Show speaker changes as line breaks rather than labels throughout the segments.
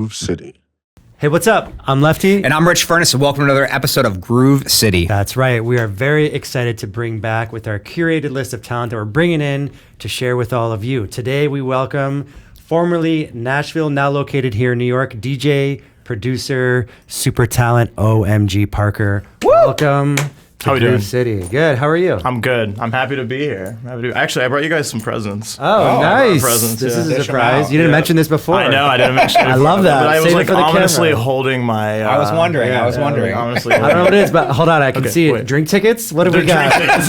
Groove City.
Hey, what's up? I'm Lefty.
And I'm Rich Furniss, and welcome to another episode of Groove City.
That's right. We are very excited to bring back with our curated list of talent that we're bringing in to share with all of you. Today, we welcome formerly Nashville, now located here in New York, DJ, producer, super talent, OMGPRKR. Welcome to
How are you doing?
Groove City. Good. How are you?
I'm good. I'm happy to be here. Actually, I brought you guys some presents.
Oh, nice.
Presents,
This
yeah.
is a
Dish 'em
surprise.
out.
You didn't
Yeah.
mention this before.
I know, I didn't mention it.
I love that.
But I was
Save it
like
for the
ominously
camera.
holding my...
I was wondering.
honestly.
I don't know what it is, but hold on. I can
Okay,
see it.
wait.
Drink tickets? What have we
Drink
got?
tickets,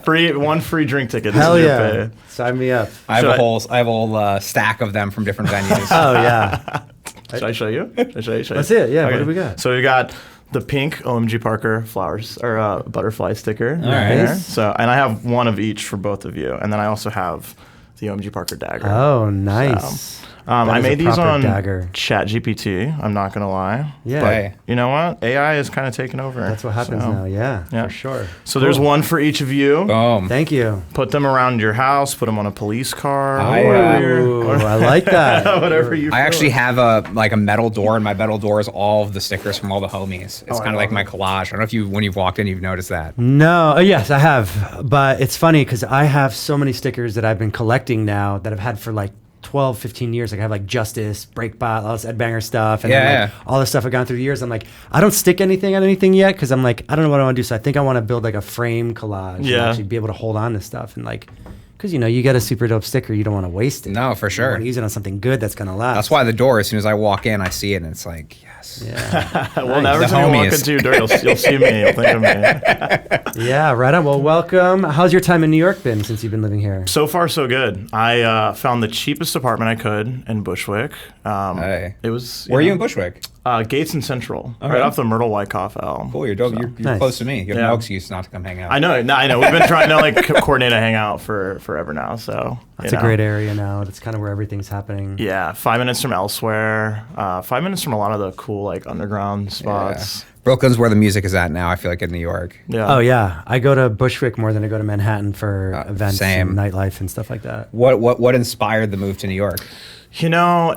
yeah. One free drink ticket. This
Hell
is your
yeah.
pay.
Sign me up.
I have
Should
a
I-
whole stack of them from different venues.
Oh, yeah.
Should I show you? Should I show you?
Let's see it. Yeah, what do we got?
So we got the pink OMGPRKR flowers or butterfly sticker.
right.
There.
Nice.
So, and I have one of each for both of you, and then I also have the OMGPRKR dagger.
Oh, nice. That
I
is a
made these
proper
on
dagger.
ChatGPT. I'm not gonna lie.
Yeah.
But
Hey.
you know what? AI is kind of taking over.
That's what happens
So-
now. Yeah,
Yeah.
for sure.
So there's one for each of you.
Boom.
Thank you.
Put them around your house. Put them on a police car.
Ooh, I like that.
Whatever you.
I
feel
actually
like.
have a metal door, and my metal door is all of the stickers from all the homies. It's
I
kind of like
love
my
it.
collage. I don't know if when you've walked in, you've noticed that.
No, yes, I have. But it's funny because I have so many stickers that I've been collecting now that I've had for like 12, 15 years. Like I have like Justice, Breakbot, all this Ed Banger stuff. And then,
Yeah,
like, all this stuff I've gone through the years. I'm like, I don't stick anything on anything yet because I'm like, I don't know what I want to do. So I think I want to build like a frame collage and
Yeah.
actually be able to hold on to stuff. And like, because, you know, you get a super dope sticker, you don't want to waste it.
No, for
You
sure.
want to use it on something good that's going to last.
That's why the door, as soon as I walk in, I see it, and it's like, yes.
Yeah.
Well, now every
The
time you walk
homies.
into your door, you'll see me. You'll think of me.
Yeah, right on. Well, welcome. How's your time in New York been since you've been living here?
So far, so good. I found the cheapest apartment I could in Bushwick.
Hey.
It was.
Where are you in Bushwick?
Gates and Central, right
right.
off the Myrtle Wyckoff Elm.
Cool, you're dope. You're
Nice.
close to me. You have
Yeah.
no excuse not to come hang out.
I know. We've been trying to like coordinate a hangout for forever now. So
It's a great area now. That's kind of where everything's happening.
Yeah, 5 minutes from elsewhere. 5 minutes from a lot of the cool like underground spots.
Brooklyn's where the music is at now, I feel like, in New York.
Yeah.
Oh yeah, I go to Bushwick more than I go to Manhattan for events
same.
and nightlife and stuff like that.
What inspired the move to New York?
You know,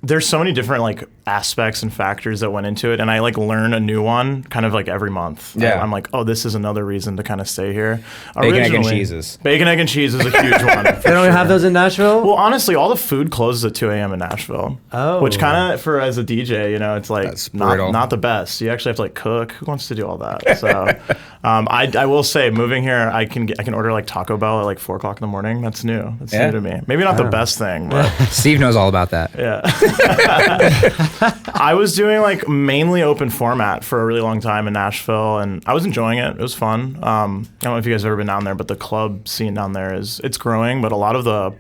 there's so many different like aspects and factors that went into it, and I like learn a new one kind of like every month.
Yeah.
I'm like, oh, this is another reason to kind of stay here.
Bacon, egg, and
Originally-
cheeses.
Bacon, egg, and cheese is a huge one.
They don't have those in Nashville.
Well, honestly, all the food closes at 2 a.m. in Nashville.
Oh.
Which kind of, for as a DJ, you know, it's like
That's brutal.
not the best. You actually have to like cook. Who wants to do all that? So, I will say, moving here, I can order like Taco Bell at like 4 o'clock in the morning. That's new. That's
Yeah.
new to me. Maybe not the best thing, but
Steve knows all about that.
yeah. I was doing like mainly open format for a really long time in Nashville, and I was enjoying it. It was fun. I don't know if you guys have ever been down there, but the club scene down there it's growing. But a lot of the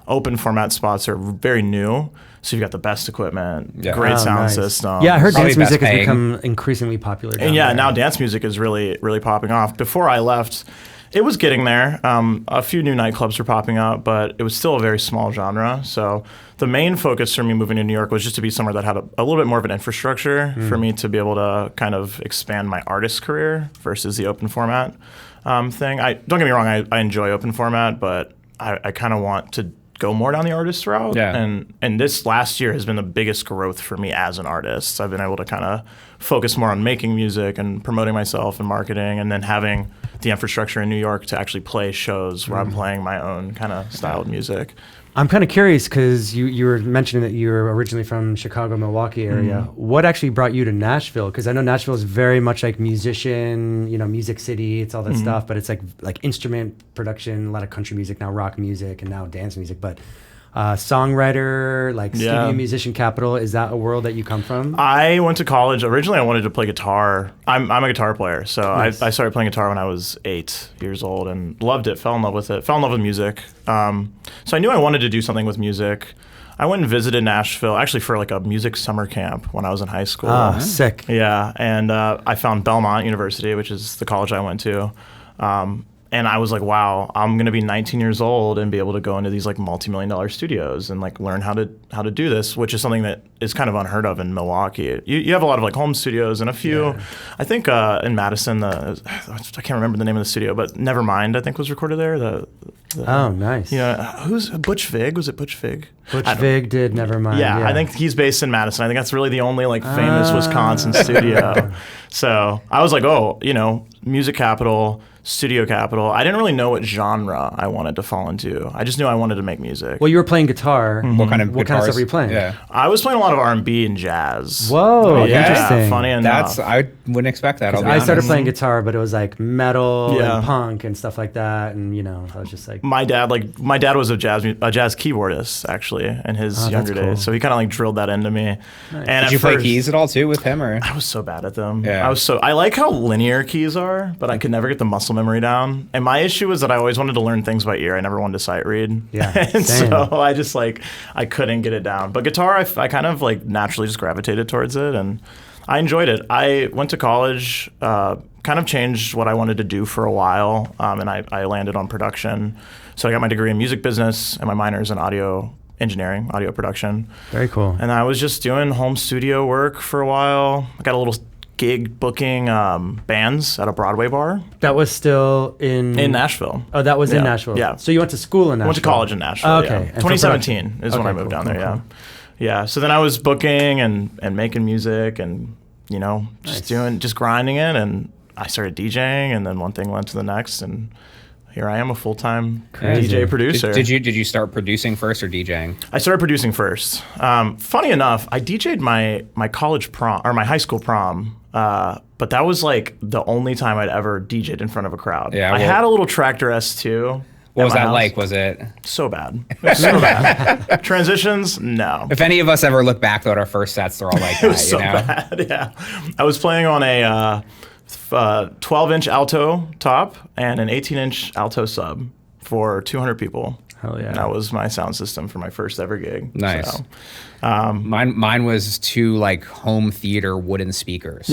open format spots are very new. So you've got the best equipment,
Yeah.
great
Oh,
sound
nice.
system.
Yeah, I heard
Probably
dance music
best
has
paying.
become increasingly popular. down
And yeah,
there.
now dance music is really, really popping off. Before I left, it was getting there. A few new nightclubs were popping up, but it was still a very small genre. So the main focus for me moving to New York was just to be somewhere that had a little bit more of an infrastructure for me to be able to kind of expand my artist career versus the open format thing. Don't get me wrong, I enjoy open format, but I kind of want to go more down the artist route.
Yeah.
And this last year has been the biggest growth for me as an artist. I've been able to kind of focus more on making music and promoting myself and marketing, and then having the infrastructure in New York to actually play shows where I'm playing my own kind of styled music.
I'm kind of curious because you were mentioning that you were originally from Chicago, Milwaukee area. What actually brought you to Nashville? Because I know Nashville is very much like musician, you know, music city. It's all that stuff, but it's like instrument production, a lot of country music now, rock music, and now dance music. But songwriter, like studio musician capital, is that a world that you come from?
I went to college. Originally, I wanted to play guitar. I'm a guitar player, so
Nice.
I started playing guitar when I was 8 years old and loved it. Fell in love with it. Fell in love with music. So I knew I wanted to do something with music. I went and visited Nashville actually for like a music summer camp when I was in high school.
Ah, sick.
Yeah, and I found Belmont University, which is the college I went to. And I was like, wow, I'm gonna be 19 years old and be able to go into these like multi-million-dollar studios and like learn how to do this, which is something that is kind of unheard of in Milwaukee. You have a lot of like home studios and a few. I think in Madison, I can't remember the name of the studio, but Nevermind I think was recorded there.
Oh, nice.
Who's Butch Vig? Was it Butch Vig?
Butch Vig did Nevermind.
Yeah, I think he's based in Madison. I think that's really the only like famous Wisconsin studio. So I was like, oh, music capital, studio capital. I didn't really know what genre I wanted to fall into. I just knew I wanted to make music.
Well, you were playing guitar.
What kind of
stuff were you playing?
Yeah.
I was playing a lot of R&B and jazz.
Whoa,
Okay.
interesting.
Funny enough.
I wouldn't expect that. I'll be
I started
honest.
playing guitar, but it was like metal
Yeah.
and punk and stuff like that, and I was just like,
My dad was a jazz keyboardist actually in his younger
that's cool.
days, so he kind of like drilled that into me. And
Did
at
you play
first-
keys at all too with him, or?
I was so bad at them.
Yeah.
I like how linear keys are, but I could never get the muscle memory down. And my issue was that I always wanted to learn things by ear. I never wanted to sight read.
Yeah,
and
same.
so I just I couldn't get it down. But guitar, I kind of like naturally just gravitated towards it, and I enjoyed it. I went to college, kind of changed what I wanted to do for a while, and I landed on production. So I got my degree in music business and my minors in audio engineering, audio production.
very cool.
And I was just doing home studio work for a while. I got a little gig booking bands at a Broadway bar
That was still in
Nashville.
Oh, that was in
Yeah,
Nashville.
yeah.
So you went to school in Nashville.
I went to college in Nashville.
Oh, okay.
Yeah.
And for
2017 is when
Okay,
I moved
cool,
down there.
cool,
Yeah. So then I was booking and making music and just grinding it, and I started DJing, and then one thing led to the next, and here I am, a full-time
Crazy.
DJ producer.
Did you start producing first or DJing?
I started producing first. Funny enough, I DJ'd my college prom or my high school prom, but that was like the only time I'd ever DJ'd in front of a crowd.
Yeah,
I
well-
had a little Tractor S2.
What was
at my
that
house.
like? Was it?
So bad. So bad. Transitions? No.
If any of us ever look back at our first sets, they're all like
It was
that,
so bad. Yeah. I was playing on a 12-inch alto top and an 18-inch alto sub for 200 people.
Hell yeah.
And that was my sound system for my first ever gig.
Nice.
So,
Mine was two like home theater wooden speakers.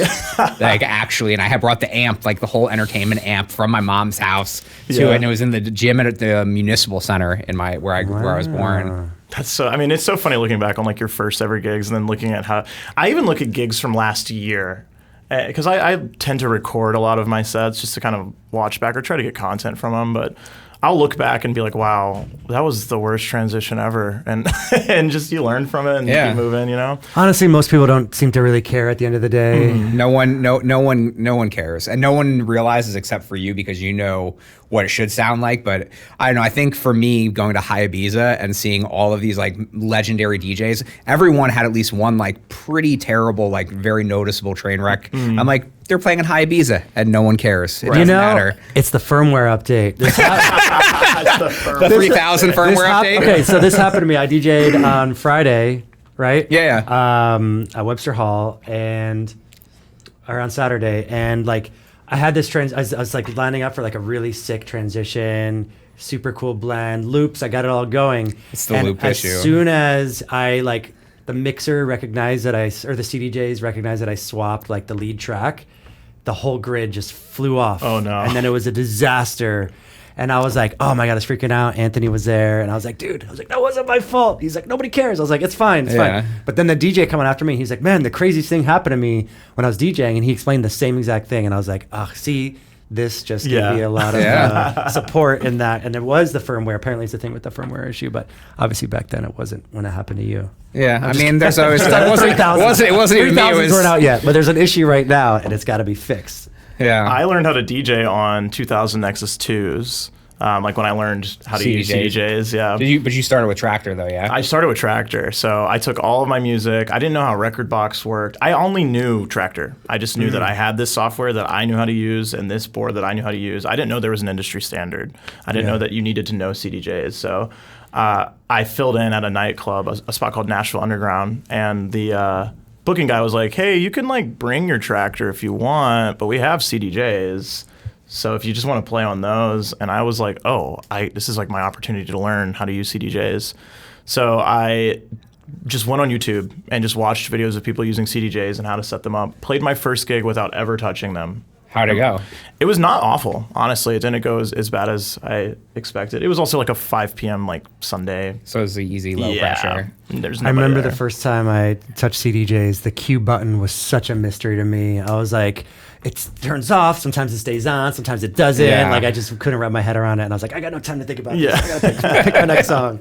Like actually, and I had brought the amp, like the whole entertainment amp from my mom's house to,
Yeah.
and it was in the gym at the municipal center in where I was born.
That's so. I mean, it's so funny looking back on like your first ever gigs, and then looking at how I even look at gigs from last year, because I tend to record a lot of my sets just to kind of watch back or try to get content from them. But I'll look back and be like, wow, that was the worst transition ever, and and just you learn from it and
Yeah.
keep moving.
Honestly, most people don't seem to really care at the end of the day.
No one cares, and no one realizes except for you because you know what it should sound like. But I don't know. I think for me, going to Ibiza and seeing all of these like legendary DJs, everyone had at least one like pretty terrible, like very noticeable train wreck. I'm like, they're playing in Ibiza, and no one cares. It doesn't matter.
It's the firmware update. This
The 3000 firmware update.
Okay, so this happened to me. I DJ'd on Friday, right?
Yeah.
At Webster Hall or on Saturday, and like I had this I was like lining up for like a really sick transition, super cool blend, loops. I got it all going.
It's the
and
loop
as
issue.
soon as the mixer recognized that or the CDJs recognized that I swapped like the lead track, the whole grid just flew off.
Oh, no.
And then it was a disaster. And I was like, oh my God, I was freaking out. Anthony was there. And I was like, dude, that wasn't my fault. He's like, nobody cares. I was like, it's fine. It's
Yeah.
fine. But then the DJ coming after me, he's like, man, the craziest thing happened to me when I was DJing. And he explained the same exact thing. And I was like, see, this just gave
Yeah.
me a lot of support in that. And it was the firmware. Apparently it's the thing with the firmware issue. But obviously back then it wasn't when it happened to you.
Yeah, I mean, there's always it wasn't even me. It
3,000s
was
weren't out yet. But there's an issue right now and it's got to be fixed.
yeah.
I learned how to DJ on 2000 Nexus 2s. Like when I learned how to use CDJs, yeah.
But you started with Tractor though, yeah.
I started with Tractor, so I took all of my music. I didn't know how Record Box worked. I only knew Tractor. I just knew that I had this software that I knew how to use and this board that I knew how to use. I didn't know there was an industry standard. I didn't know that you needed to know CDJs. So I filled in at a nightclub, a spot called Nashville Underground, and the booking guy was like, "Hey, you can like bring your Tractor if you want, but we have CDJs." So if you just want to play on those, and I was like, oh, this is like my opportunity to learn how to use CDJs. So I just went on YouTube and just watched videos of people using CDJs and how to set them up. Played my first gig without ever touching them.
How'd it go?
It was not awful, honestly. It didn't go as bad as I expected. It was also like a 5 p.m. like Sunday.
So it was the easy low pressure.
There's
I remember
there.
the first time I touched CDJs, the cue button was such a mystery to me. I was like, it turns off, sometimes it stays on, sometimes it doesn't.
Yeah.
Like I just couldn't wrap my head around it. And I was like, I got no time to think about
Yeah.
this. I gotta pick my next song.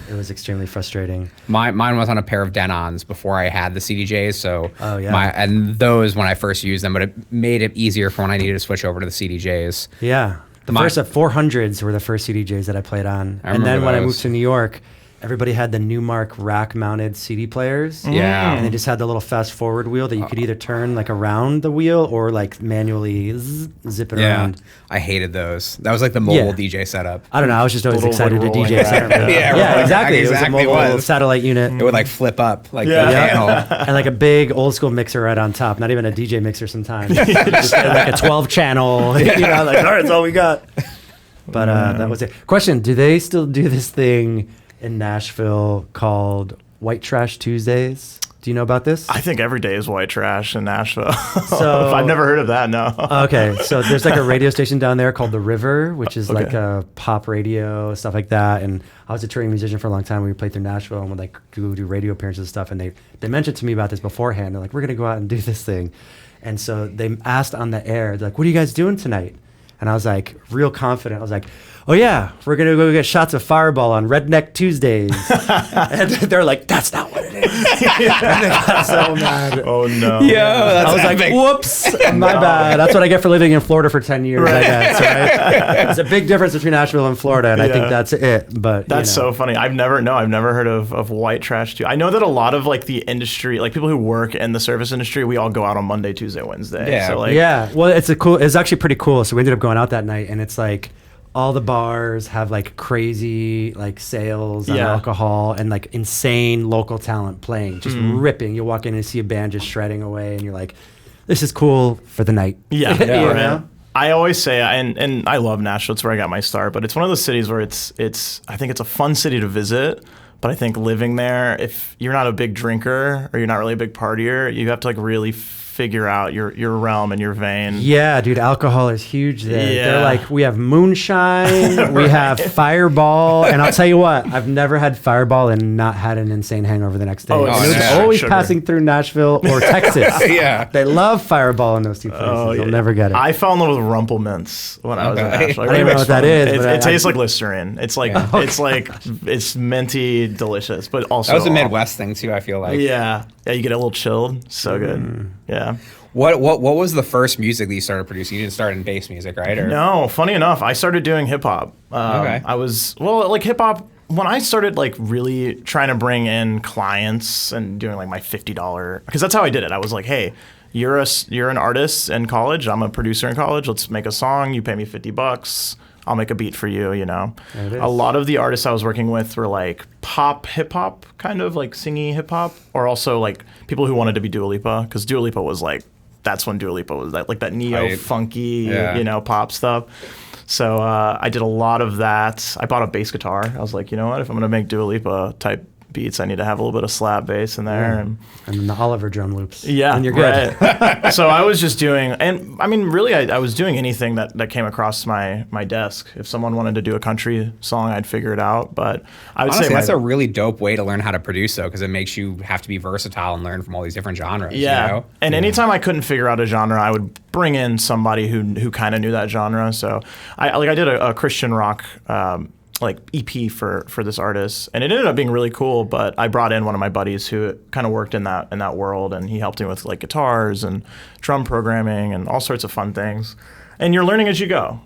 It was extremely frustrating.
Mine was on a pair of Denons before I had the CDJs. So
Oh, yeah.
and those when I first used them, but it made it easier for when I needed to switch over to the CDJs.
Yeah. The first 400s were the first CDJs that I played on. And then
remember
when I
those.
moved to New York, everybody had the Newmark rack-mounted CD players.
Yeah.
And they just had the little fast-forward wheel that you could either turn like around the wheel or like manually zip it around.
I hated those. That was like the mobile
Yeah.
DJ setup.
I don't know. I was just always
Little
excited to
rolling
DJ. So I don't
rack.
know.
Yeah,
Yeah,
right.
exactly. It was a
Exactly
mobile
was.
satellite unit.
It would like flip up like
Yeah.
the
Yeah.
panel.
And like a big old school mixer right on top. Not even a DJ mixer sometimes. Just like a 12 channel. You know, like, all right, that's all we got. But that was it. Question, do they still do this thing in Nashville called White Trash Tuesdays? Do you know about this?
I think every day is white trash in Nashville.
So-
I've never heard of that, no.
Okay, so there's like a radio station down there called The River, which is like a pop radio, stuff like that. And I was a touring musician for a long time. We played through Nashville and would like do radio appearances and stuff. And they mentioned to me about this beforehand. They're like, we're going to go out and do this thing. And so they asked on the air, they're like, what are you guys doing tonight? And I was like, real confident. I was like, oh yeah, we're going to go get shots of Fireball on Redneck Tuesdays. And they're like, that's not what it is. And they got so mad.
Oh, no.
I was like, whoops, my bad. That's what I get for living in Florida for 10 years, I guess, right? There's a big difference between Nashville and Florida, and I think that's it. But
That's so funny. I've never heard of white trash too. I know that a lot of like the industry, like people who work in the service industry, we all go out on Monday, Tuesday, Wednesday.
Yeah.
So like,
yeah, well, it's actually pretty cool. So we ended up going out that night, and it's like all the bars have like crazy like sales on
Yeah.
alcohol and like insane local talent playing, just ripping. You walk in and see a band just shredding away, and you're like, this is cool for the night.
Yeah,
You
right.
know?
I always say, and I love Nashville. It's where I got my start. But it's one of those cities where it's. I think it's a fun city to visit. But I think living there, if you're not a big drinker or you're not really a big partier, you have to like really figure out your realm and your vein.
Yeah, dude, alcohol is huge there.
Yeah.
They're like, we have moonshine, we have Fireball, and I'll tell you what, I've never had Fireball and not had an insane hangover the next day.
Oh,
And
it's
it was
sugar.
always
Sugar.
passing through Nashville or Texas.
Yeah.
They love Fireball in those two places.
Oh,
You'll
yeah.
never get it.
I fell in love with Rumple Mints when I was in
Okay.
Nashville.
I don't even know what that is, but
It
I-
tastes like Listerine. It's like it's minty, delicious, but also
That was a Midwest thing too, I feel like.
Yeah, you get a little chilled. So good. Yeah.
What was the first music that you started producing? You didn't start in bass music, right? Or
No, funny enough, I started doing hip hop.
Okay.
I was like hip hop when I started like really trying to bring in clients and doing like my $50 because that's how I did it. I was like, hey, you're an artist in college. I'm a producer in college. Let's make a song. You pay me $50. I'll make a beat for you. You know,
There it is.
a lot of the artists I was working with were like pop hip hop, kind of like singy hip hop, or also like people who wanted to be Dua Lipa because Dua Lipa was like. That's when Dua Lipa was like that neo funky,
Yeah.
pop stuff. So I did a lot of that. I bought a bass guitar. I was like, you know what? If I'm gonna make Dua Lipa type beats, I need to have a little bit of slap bass in there.
And then the Oliver drum loops.
Yeah,
And you're good.
right. So I was just doing, and I mean, really, I was doing anything that came across my desk. If someone wanted to do a country song, I'd figure it out. But I would
honestly,
say
that's a really dope way to learn how to produce, though, because it makes you have to be versatile and learn from all these different genres.
yeah.
You know?
And anytime I couldn't figure out a genre, I would bring in somebody who kind of knew that genre. So I did a Christian rock. Like EP for this artist, and it ended up being really cool. But I brought in one of my buddies who kind of worked in that world, and he helped me with like guitars and drum programming and all sorts of fun things. And you're learning as you go,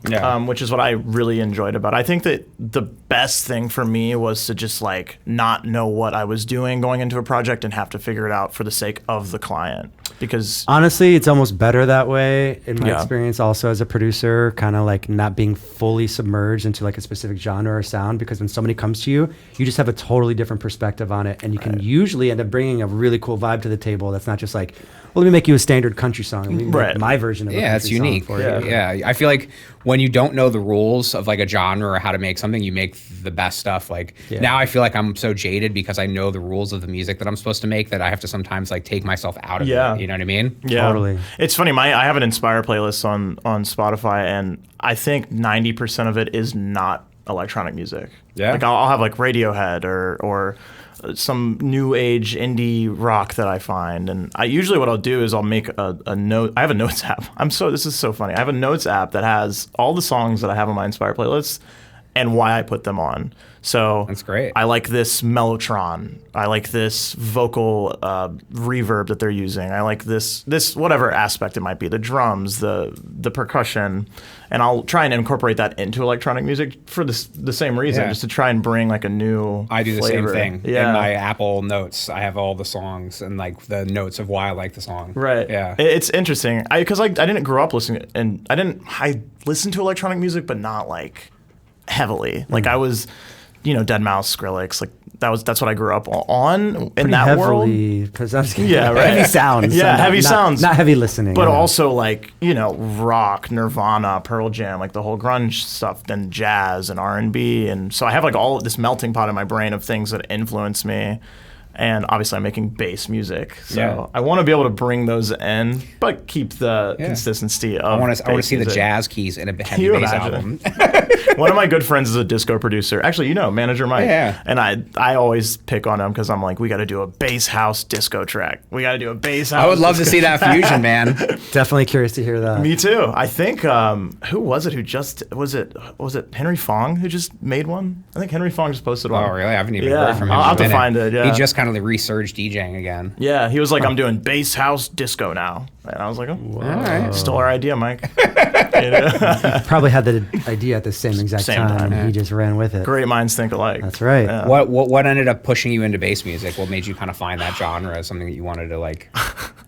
which is what I really enjoyed about it. I think that the best thing for me was to just like not know what I was doing going into a project and have to figure it out for the sake of the client. Because
Honestly, it's almost better that way in my
Yeah.
experience also as a producer, kind of like not being fully submerged into like a specific genre or sound, because when somebody comes to you, you just have a totally different perspective on it, and you can usually end up bringing a really cool vibe to the table that's not just like let me make you a standard country song. Let me make
Right.
my version of a
Yeah,
country
it's unique.
song for you.
Yeah, I feel like when you don't know the rules of like a genre or how to make something, you make the best stuff. Like now I feel like I'm so jaded because I know the rules of the music that I'm supposed to make that I have to sometimes like take myself out of
Yeah.
it. You know what I mean?
Yeah.
Totally.
It's funny. I have an Inspire playlist on Spotify, and I think 90% of it is not electronic music.
Yeah.
Like I'll have like Radiohead or some new age indie rock that I find, and I usually what I'll do is I'll make a note. I have a notes app. This is so funny. I have a notes app that has all the songs that I have on my Inspire playlist and why I put them on. So
That's great.
I like this mellotron. I like this vocal reverb that they're using. I like this whatever aspect it might be, the drums, the percussion, and I'll try and incorporate that into electronic music for the same reason,
Yeah.
just to try and bring like a new
I do the
flavor.
same thing.
Yeah.
In my Apple Notes, I have all the songs and like the notes of why I like the song.
Right.
Yeah.
It's interesting. Because I didn't grow up listening, and I listened to electronic music, but not like heavily. Like I was, Dead Mouse, Skrillex, like that's what I grew up on in that world.
Because I was kidding.
Yeah, right.
Heavy sounds.
Yeah,
not-
heavy
not-
sounds.
Not heavy listening.
But
yeah.
also like, rock, Nirvana, Pearl Jam, like the whole grunge stuff, then jazz and R&B. And so I have like all of this melting pot in my brain of things that influence me. And obviously I'm making bass music. So
Yeah.
I want to be able to bring those in, but keep the consistency of
I want to
bass
see the
music.
jazz keys in a heavy
you
bass
imagine?
album.
One of my good friends is a disco producer. Actually, manager Mike.
Yeah.
And I always pick on him because I'm like, we got to do a bass house disco track. We got to do a bass house.
I would love to
disco
see that fusion, man.
Definitely curious to hear that.
Me too. I think who was it who just was it Henry Fong who just made one? I think Henry Fong just posted one.
Oh, really? I haven't even
Yeah.
heard from him.
I'll
in a
have to
minute.
find it, yeah.
He just kind of resurged DJing again.
Yeah, he was like, I'm doing bass house disco now, and I was like, oh,
All right.
stole our idea, Mike.
Probably had the idea at the same exact
Same time,
time.
yeah.
He just ran with it.
Great minds think alike.
That's right.
Yeah.
What ended up pushing you into bass music? What made you kind of find that genre as something that you wanted to like?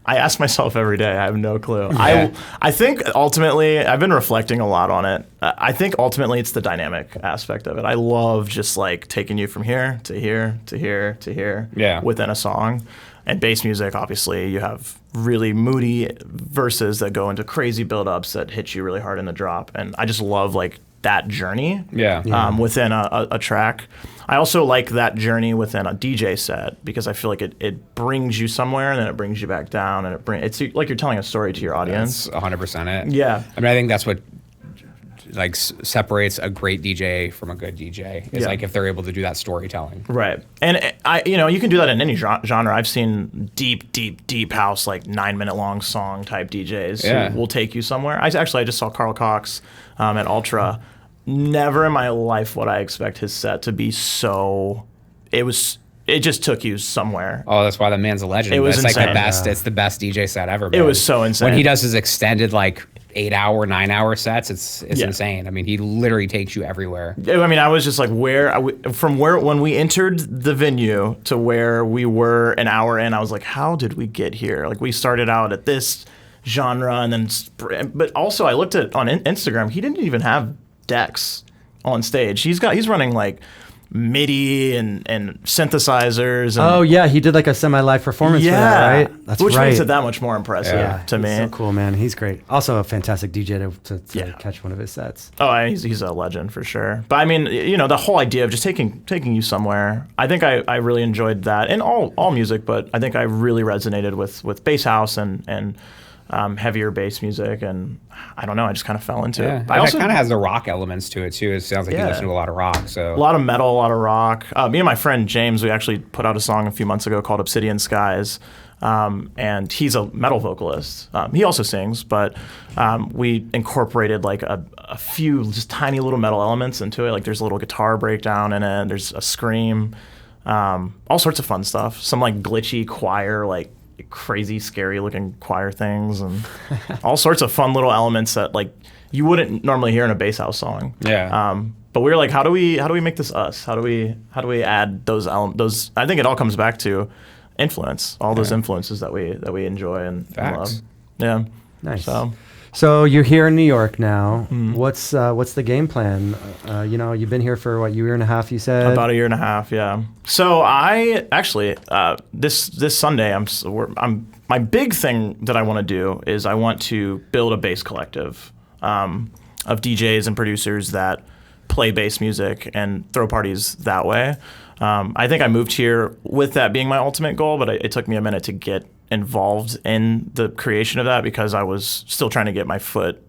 I ask myself every day. I have no clue.
Yeah.
I think ultimately, I've been reflecting a lot on it. I think ultimately it's the dynamic aspect of it. I love just like taking you from here to here to here to here
Yeah.
within a song. And bass music, obviously, you have really moody verses that go into crazy build-ups that hit you really hard in the drop. And I just love like that journey within a track. I also like that journey within a DJ set because I feel like it brings you somewhere and then it brings you back down, and it's like you're telling a story to your audience.
That's 100% it.
Yeah.
I mean, I think that's what like separates a great DJ from a good DJ is
Yeah.
like if they're able to do that storytelling.
Right. And you can do that in any genre. I've seen deep house, like 9-minute long song type DJs who will take you somewhere. I just saw Carl Cox at Ultra. Never in my life would I expect his set to be so. It just took you somewhere.
Oh, that's why the man's a legend.
It was
It's like the
insane.
best. It's the best DJ set ever.
It was so insane.
When he does his extended like 8-hour, 9-hour sets, it's
Yeah.
insane. I mean, he literally takes you everywhere.
I mean, I was just like, when we entered the venue to where we were an hour in, I was like, how did we get here? Like, we started out at this genre, and then, but also I looked at on Instagram, he didn't even have decks on stage. He's running like MIDI and synthesizers. And,
Oh yeah, he did like a semi-live performance for that, right? That's
which
right.
makes it that much more impressive to me.
He's so cool, man. He's great. Also a fantastic DJ to catch one of his sets.
Oh, he's a legend for sure. But I mean, the whole idea of just taking you somewhere, I think I really enjoyed that in all music, but I think I really resonated with bass house and heavier bass music, and I don't know, I just kind of fell into
Yeah,
it. I also
kind of has the rock elements to it too. It sounds like you
Yeah.
listen to a lot of rock. So
a lot of metal, a lot of rock. Me and my friend James, we actually put out a song a few months ago called Obsidian Skies, and he's a metal vocalist. He also sings, but we incorporated like a few just tiny little metal elements into it. Like there's a little guitar breakdown in it, there's a scream, all sorts of fun stuff. Some like glitchy choir, like crazy scary looking choir things, and all sorts of fun little elements that like you wouldn't normally hear in a bass house song. But we were like, how do we make this us? How do we add those those? I think it all comes back to influence, all those influences that we enjoy and love.
Facts.
Yeah.
Nice. So you're here in New York now. What's the game plan? You've been here for what, year and a half, you said?
About a year and a half, yeah. So I actually this Sunday my big thing that I want to do is I want to build a bass collective of DJs and producers that play bass music and throw parties that way. I think I moved here with that being my ultimate goal, but it took me a minute to get involved in the creation of that because I was still trying to get my foot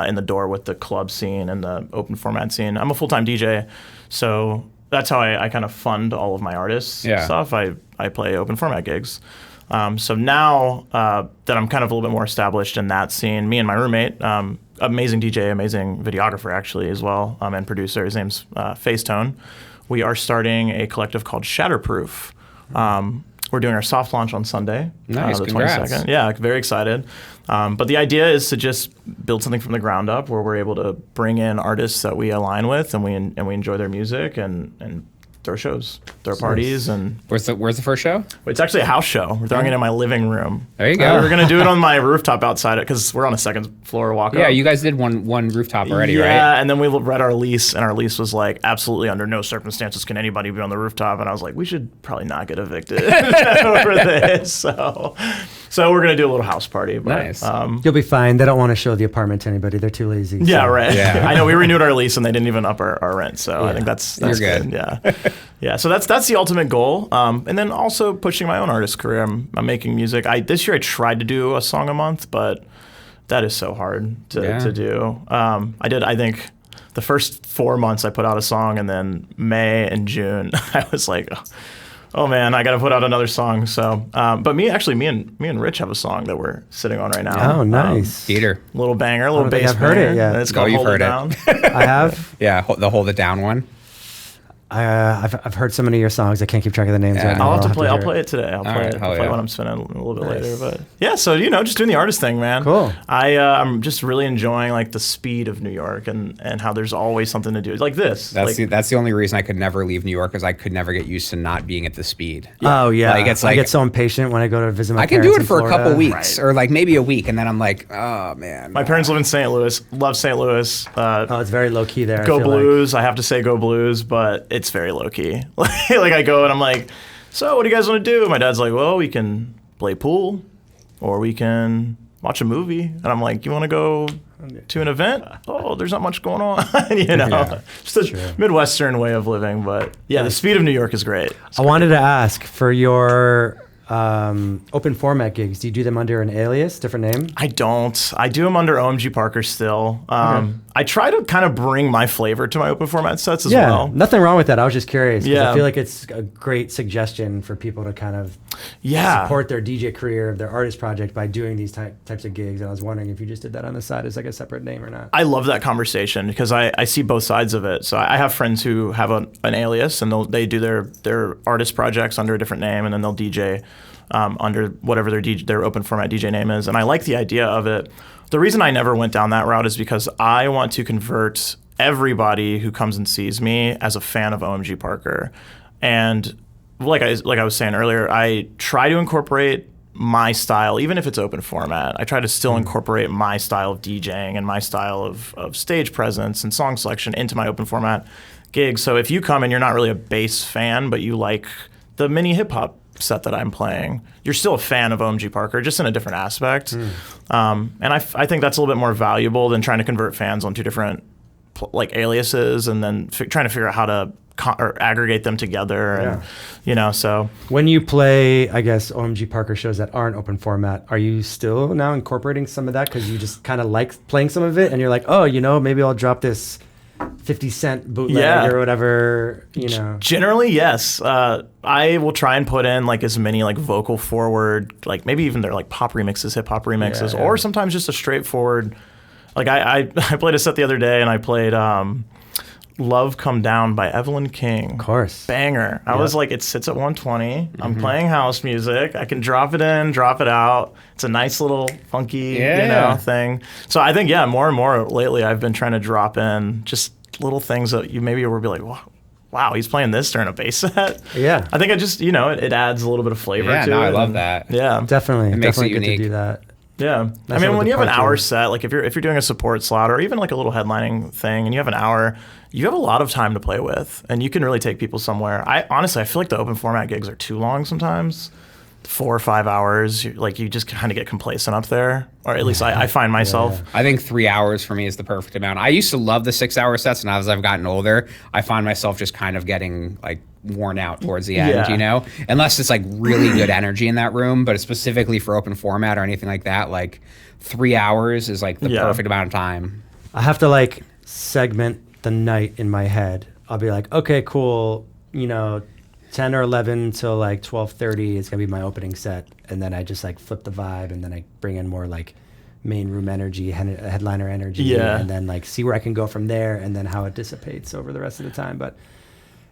in the door with the club scene and the open format scene. I'm a full-time DJ, so that's how I kind of fund all of my artists stuff. I play open format gigs. So now that I'm kind of a little bit more established in that scene, me and my roommate, amazing DJ, amazing videographer actually as well, and producer, his name's Facetone. We are starting a collective called Shatterproof. We're doing our soft launch on Sunday,
nice,
the
congrats.
22nd. Yeah, very excited. But the idea is to just build something from the ground up where we're able to bring in artists that we align with and we enjoy their music and throw shows, throw parties. And
Where's the first show?
it's actually a house show. We're throwing it in my living room.
There you go.
We're going to do it on my rooftop outside because we're on a second floor walk up.
Yeah, you guys did one rooftop already, right?
Yeah, and then we read our lease, and our lease was like, absolutely under no circumstances can anybody be on the rooftop. And I was like, we should probably not get evicted over this. So we're going to do a little house party. But,
Nice.
You'll be fine. They don't want to show the apartment to anybody. They're too lazy.
Yeah,
so.
right.
Yeah.
I know we renewed our lease, and they didn't even up our rent. So I think that's
You're good.
Yeah. Yeah, so that's the ultimate goal. And then also pushing my own artist career. I'm making music. This year I tried to do a song a month, but that is so hard to do. I think the first 4 months I put out a song, and then May and June I was like, oh man, I got to put out another song. So, but me and Rich have a song that we're sitting on right now.
Oh, nice.
Theater.
Little banger, little
think
bass
I've heard
banger.
it yet.
It's called
you've
Hold It
heard it.
Down.
I have.
Yeah, the Hold It Down one.
I've heard so many of your songs. I can't keep track of the names
Yeah.
right now.
I'll have to
hear
play. I'll
it.
play it today. I'll play
yeah.
when I'm spinning a little bit
Nice.
later. But yeah, so just doing the artist thing, man.
Cool.
I'm just really enjoying like the speed of New York and how there's always something to do. Like this.
That's the only reason I could never leave New York is I could never get used to not being at the speed.
Oh yeah,
Like, it's
I
like-
get so impatient when I go to visit my
I can
parents
do it
in
for a
Florida.
couple weeks
Right.
or like maybe a week, and then I'm like, oh man.
My parents live in St. Louis. Love St. Louis.
Oh, it's very low key there. I
Go
feel like.
Blues. I have to say go Blues, but it's very low key. Like I go and I'm like, so what do you guys want to do? My dad's like, well, we can play pool or we can watch a movie. And I'm like, you want to go to an event? Oh, there's not much going on.
Yeah,
Just a Midwestern way of living. But yeah, the speed of New York is great.
I wanted to ask for your open format gigs. Do you do them under an alias, different name?
I don't. I do them under OMG Parker still. I try to kind of bring my flavor to my open format sets as well.
Nothing wrong with that. I was just curious. 'Cause
Yeah.
I feel like it's a great suggestion for people to kind of support their DJ career, their artist project by doing these types of gigs. And I was wondering if you just did that on the side as like a separate name or not.
I love that conversation because I see both sides of it. So I have friends who have an alias and they do their artist projects under a different name, and then they'll DJ under whatever their open format DJ name is. And I like the idea of it. The reason I never went down that route is because I want to convert everybody who comes and sees me as a fan of OMG Parker. And like I was saying earlier, I try to incorporate my style, even if it's open format. I try to still incorporate my style of DJing and my style of stage presence and song selection into my open format gigs. So if you come and you're not really a bass fan, but you like the mini hip hop set that I'm playing, you're still a fan of OMG Parker, just in a different aspect. And I think that's a little bit more valuable than trying to convert fans onto different like aliases and then trying to figure out how to or aggregate them together. And, so.
When you play, I guess, OMG Parker shows that aren't open format, are you still now incorporating some of that because you just kind of like playing some of it and you're like, oh, maybe I'll drop this 50 cent bootleg or whatever,
Generally, yes. I will try and put in like as many like vocal forward, like maybe even their like pop remixes, hip hop remixes, or sometimes just a straightforward. Like I played a set the other day and I played Love Come Down by Evelyn King.
Of course.
Banger. I was like, it sits at 120. I'm playing house music. I can drop it in, drop it out. It's a nice little funky, thing. So I think, more and more lately, I've been trying to drop in just little things that you maybe will be like, wow, he's playing this during a bass set.
Yeah.
I think it just, it adds a little bit of flavor to it.
I love that.
Yeah.
Definitely.
It makes
Definitely
it
good
unique.
to do that.
Yeah. I mean, when you have an hour set, like if you're doing a support slot or even like a little headlining thing and you have an hour, you have a lot of time to play with and you can really take people somewhere. I feel like the open format gigs are too long sometimes. 4 or 5 hours, you just kind of get complacent up there, or at least I find myself.
I think 3 hours for me is the perfect amount. I used to love the 6 hour sets, and as I've gotten older, I find myself just kind of getting like worn out towards the end, you know? Unless it's like really good energy in that room, but specifically for open format or anything like that, like 3 hours is like the perfect amount of time.
I have to like segment the night in my head. I'll be like, okay, cool, 10 or 11 till like 12:30 is gonna be my opening set, and then I just like flip the vibe, and then I bring in more like main room energy, headliner energy, and then like see where I can go from there, and then how it dissipates over the rest of the time. But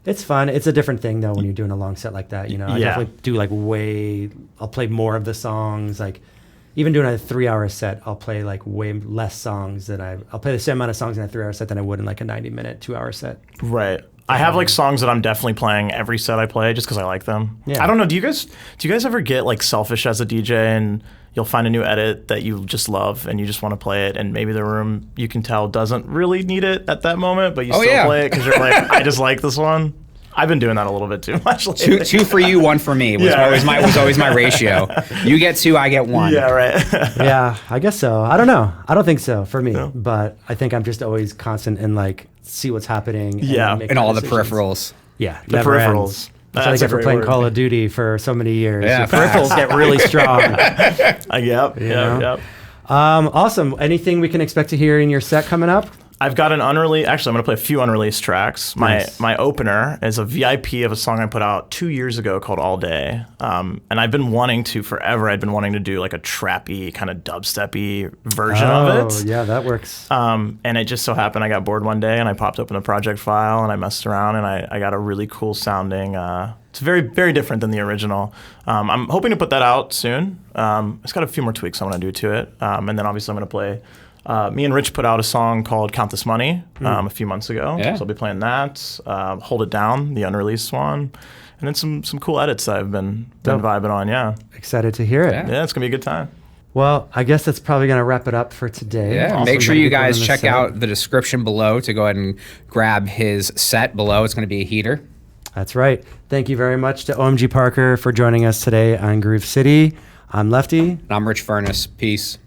it's fun. It's a different thing though when you're doing a long set like that. I definitely do like I'll play more of the songs. Like even doing a 3 hour set, I'll play like way less songs I'll play the same amount of songs in a 3 hour set than I would in like a 90-minute 2 hour set.
Right. I have like songs that I'm definitely playing every set I play just because I like them. Yeah. I don't know. Do you guys ever get like selfish as a DJ and you'll find a new edit that you just love and you just want to play it, and maybe the room you can tell doesn't really need it at that moment, but you still play it because you're like, I just like this one. I've been doing that a little bit too much lately. Two for you, one for me was always my ratio. You get 2, I get 1.
Yeah, right. Yeah, I guess so. I don't know. I don't think so for me, but I think I'm just always constant in like see what's happening.
And all the peripherals.
Yeah,
the peripherals.
That's what I get for playing Call of Duty for so many years. Yeah, the peripherals get really strong. Yep. Awesome. Anything we can expect to hear in your set coming up?
I've got an unreleased. Actually, I'm going to play a few unreleased tracks. My opener is a VIP of a song I put out 2 years ago called All Day. And I've been wanting to forever. I'd been wanting to do like a trappy kind of dubsteppy version of it.
Oh, yeah, that works.
And it just so happened I got bored one day and I popped open the project file and I messed around and I got a really cool sounding. It's very, very different than the original. I'm hoping to put that out soon. It's got a few more tweaks I want to do to it. And then obviously I'm going to play. Me and Rich put out a song called Count This Money a few months ago. So I'll be playing that. Hold It Down, the unreleased one. And then some cool edits that I've been vibing on,
Excited to hear it.
Yeah, it's going to be a good time.
Well, I guess that's probably going to wrap it up for today.
Yeah, also, make sure you guys check out the description below to go ahead and grab his set below. It's going to be a heater.
That's right. Thank you very much to OMG Parker for joining us today on Groove City. I'm Lefty.
And I'm Rich Furniss. Peace.